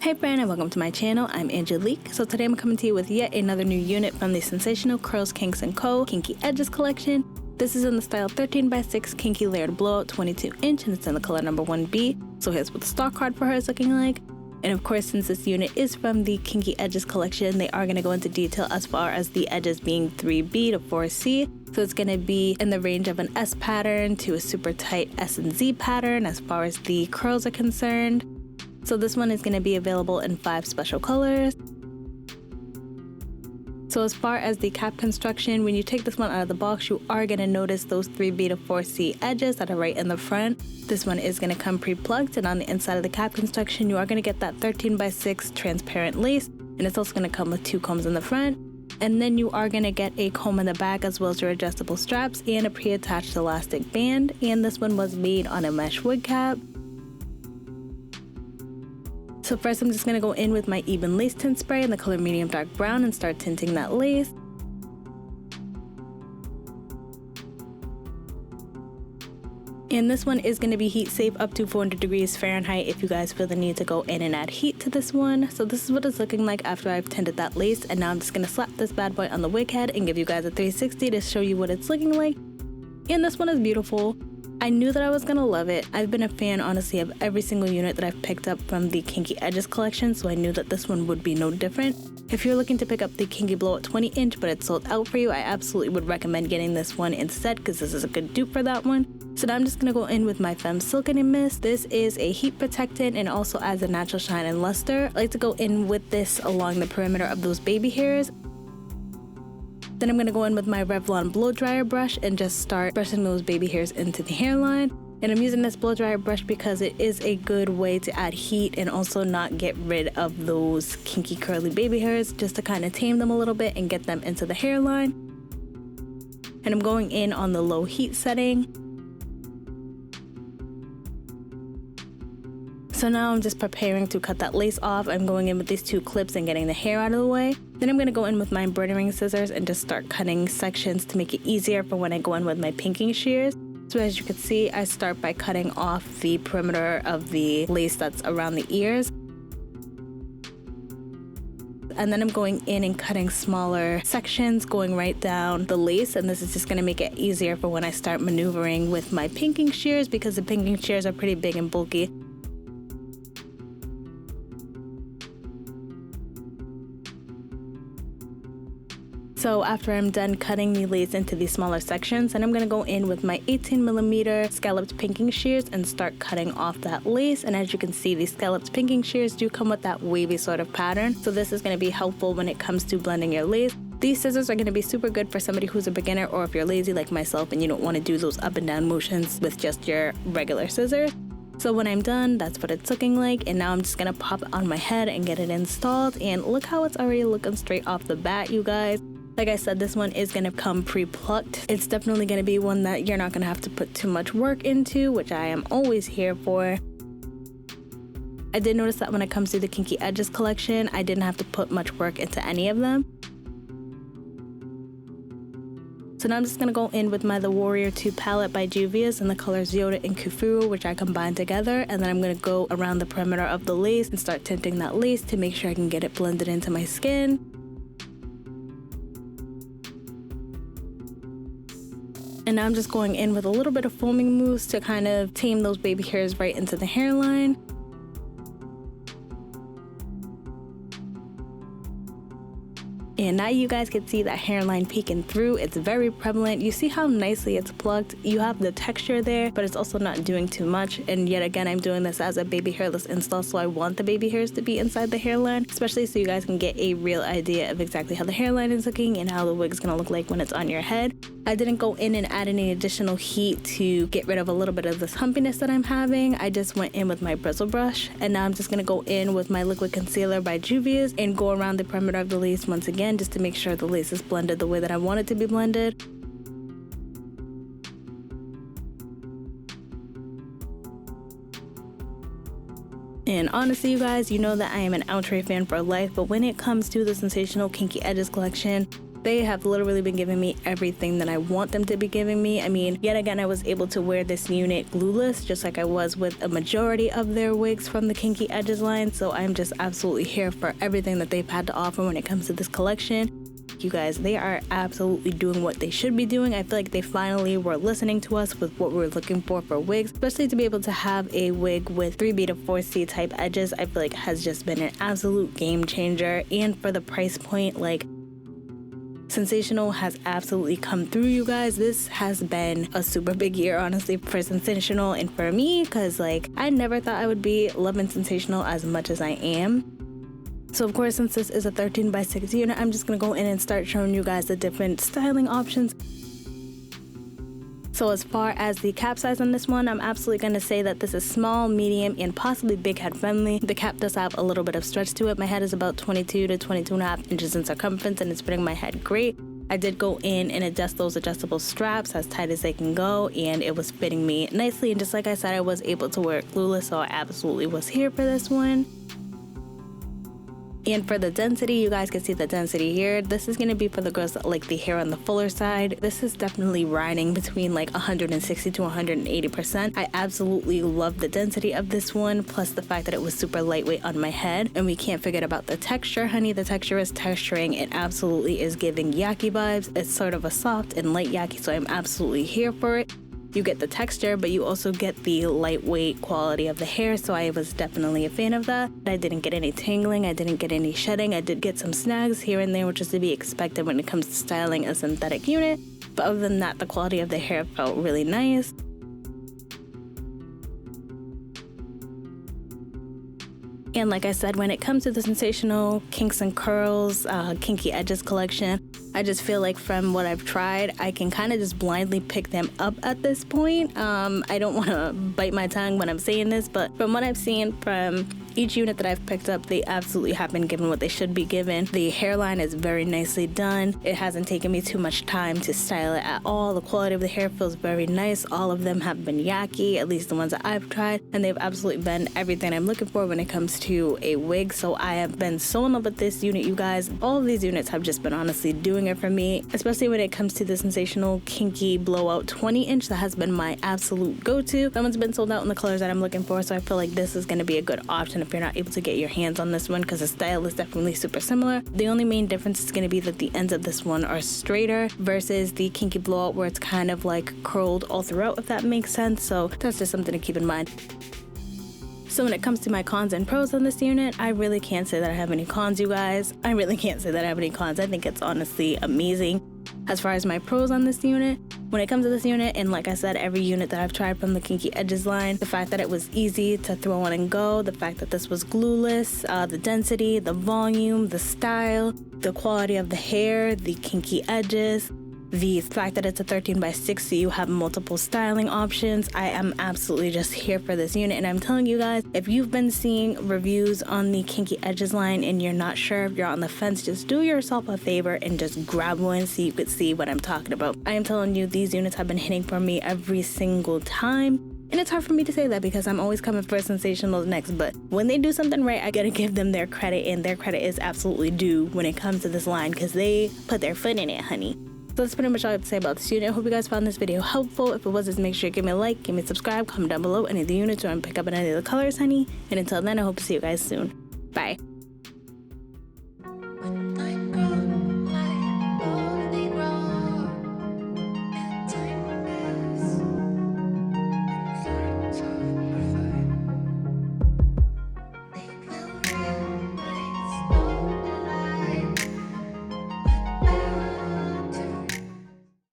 Hey friend, and welcome to my channel. I'm Angelique. So today I'm coming to you with yet another new unit from the Sensational Curls Kinks & Co. Kinky Edges collection. This is in the style 13x6 Kinky Layered Blowout 22-inch, and it's in the color number 1B. So here's what the stock card for her is looking like. And of course, since this unit is from the Kinky Edges collection, they are going to go into detail as far as the edges being 3B to 4C. So it's going to be in the range of an S pattern to a super tight S and Z pattern as far as the curls are concerned. So this one is going to be available in 5 special colors. So as far as the cap construction, when you take this one out of the box, you are going to notice those 3B to 4C edges that are right in the front. This one is going to come pre-plugged, and on the inside of the cap construction, you are going to get that 13x6 transparent lace, and it's also going to come with 2 combs in the front. And then you are going to get a comb in the back as well as your adjustable straps and a pre-attached elastic band. And this one was made on a mesh wig cap. So first I'm just going to go in with my even lace tint spray in the color medium dark brown and start tinting that lace. And this one is going to be heat safe up to 400 degrees Fahrenheit if you guys feel the need to go in and add heat to this one. So this is what it's looking like after I've tinted that lace, and now I'm just going to slap this bad boy on the wig head and give you guys a 360 to show you what it's looking like. And this one is beautiful. I knew that I was gonna love it. I've been a fan, honestly, of every single unit that I've picked up from the Kinky Edges collection, so I knew that this one would be no different. If you're looking to pick up the Kinky Blowout 20-inch but it's sold out for you, I absolutely would recommend getting this one instead because this is a good dupe for that one. So now I'm just gonna go in with my Femme Silicone Mist. This is a heat protectant and also adds a natural shine and luster. I like to go in with this along the perimeter of those baby hairs. Then I'm going to go in with my Revlon blow dryer brush and just start brushing those baby hairs into the hairline. And I'm using this blow dryer brush because it is a good way to add heat and also not get rid of those kinky curly baby hairs, just to kind of tame them a little bit and get them into the hairline. And I'm going in on the low heat setting. So now I'm just preparing to cut that lace off. I'm going in with these 2 clips and getting the hair out of the way. Then I'm going to go in with my embroidery scissors and just start cutting sections to make it easier for when I go in with my pinking shears. So as you can see, I start by cutting off the perimeter of the lace that's around the ears. And then I'm going in and cutting smaller sections, going right down the lace, and this is just going to make it easier for when I start maneuvering with my pinking shears because the pinking shears are pretty big and bulky. So after I'm done cutting the lace into these smaller sections, then I'm going to go in with my 18mm scalloped pinking shears and start cutting off that lace. And as you can see, these scalloped pinking shears do come with that wavy sort of pattern. So this is going to be helpful when it comes to blending your lace. These scissors are going to be super good for somebody who's a beginner, or if you're lazy like myself and you don't want to do those up and down motions with just your regular scissors. So when I'm done, that's what it's looking like, and now I'm just going to pop it on my head and get it installed. And look how it's already looking straight off the bat, you guys. Like I said, this one is going to come pre-plucked. It's definitely going to be one that you're not going to have to put too much work into, which I am always here for. I did notice that when it comes to the Kinky Edges collection, I didn't have to put much work into any of them. So now I'm just going to go in with my The Warrior 2 palette by Juvia's in the colors Yoda and Kufuru, which I combined together. And then I'm going to go around the perimeter of the lace and start tinting that lace to make sure I can get it blended into my skin. And now I'm just going in with a little bit of foaming mousse to kind of tame those baby hairs right into the hairline. And now you guys can see that hairline peeking through. It's very prevalent. You see how nicely it's plucked. You have the texture there, but it's also not doing too much. And yet again, I'm doing this as a baby hairless install, so I want the baby hairs to be inside the hairline, especially so you guys can get a real idea of exactly how the hairline is looking and how the wig's gonna look like when it's on your head. I didn't go in and add any additional heat to get rid of a little bit of this humpiness that I'm having. I just went in with my bristle brush, and now I'm just gonna go in with my liquid concealer by Juvia's and go around the perimeter of the lace once again, just to make sure the lace is blended the way that I want it to be blended. And honestly, you guys, you know that I am an Outre fan for life, but when it comes to the Sensational Kinky Edges collection, They have literally been giving me everything that I want them to be giving me. I mean, yet again, I was able to wear this unit glueless, just like I was with a majority of their wigs from the Kinky Edges line. So I'm just absolutely here for everything that they've had to offer when it comes to this collection. You guys, they are absolutely doing what they should be doing. I feel like they finally were listening to us with what we were looking for wigs, especially to be able to have a wig with 3B to 4C type edges. I feel like has just been an absolute game changer, and for the price point, like, Sensational has absolutely come through, you guys. This has been a super big year, honestly, for Sensational and for me, because like I never thought I would be loving Sensational as much as I am. So of course, since this is a 13x6 unit, I'm just gonna go in and start showing you guys the different styling options. So as far as the cap size on this one, I'm absolutely gonna say that this is small, medium, and possibly big head friendly. The cap does have a little bit of stretch to it. My head is about 22 to 22.5 inches in circumference, and it's fitting my head great. I did go in and adjust those adjustable straps as tight as they can go, and it was fitting me nicely. And just like I said, I was able to wear it glueless, so I absolutely was here for this one. And for the density, you guys can see the density here. This is going to be for the girls that like the hair on the fuller side. This is definitely riding between like 160 to 180%. I absolutely love the density of this one, plus the fact that it was super lightweight on my head. And we can't forget about the texture, honey. The texture is texturing. It absolutely is giving yaki vibes. It's sort of a soft and light yaki, so I'm absolutely here for it. You get the texture, but you also get the lightweight quality of the hair, so I was definitely a fan of that. I didn't get any tangling, I didn't get any shedding. I did get some snags here and there, which is to be expected when it comes to styling a synthetic unit. But other than that, the quality of the hair felt really nice. And like I said, when it comes to the Sensational Kinks and Curls Kinky Edges collection, I just feel like from what I've tried, I can kind of just blindly pick them up at this point. I don't want to bite my tongue when I'm saying this, but from what I've seen from each unit that I've picked up, they absolutely have been given what they should be given. The hairline is very nicely done. It hasn't taken me too much time to style it at all. The quality of the hair feels very nice. All of them have been yaki, at least the ones that I've tried, and they've absolutely been everything I'm looking for when it comes to a wig. So I have been so in love with this unit, you guys. All of these units have just been honestly doing it for me, especially when it comes to the Sensational Kinky Blowout 20-inch. That has been my absolute go-to. That one's been sold out in the colors that I'm looking for, so I feel like this is going to be a good option if you're not able to get your hands on this one, because the style is definitely super similar. The only main difference is going to be that the ends of this one are straighter versus the Kinky Blowout, where it's kind of like curled all throughout, if that makes sense. So that's just something to keep in mind. So when it comes to my cons and pros on this unit, I really can't say that I have any cons, you guys. I really can't say that I have any cons. I think it's honestly amazing. As far as my pros on this unit, when it comes to this unit, and like I said, every unit that I've tried from the Kinky Edges line, the fact that it was easy to throw on and go, the fact that this was glueless, the density, the volume, the style, the quality of the hair, the kinky edges, the fact that it's a 13x6, so you have multiple styling options. I am absolutely just here for this unit, and I'm telling you guys, if you've been seeing reviews on the Kinky Edges line and you're not sure, if you're on the fence, just do yourself a favor and just grab one so you could see what I'm talking about. I am telling you, these units have been hitting for me every single time. And it's hard for me to say that because I'm always coming for Sensational next, but when they do something right, I gotta give them their credit, and their credit is absolutely due when it comes to this line, because they put their foot in it, honey. So that's pretty much all I have to say about this unit. I hope you guys found this video helpful. If it was, just make sure you give me a like, give me a subscribe, comment down below any of the units or pick up any of the colors, honey. And until then, I hope to see you guys soon. Bye.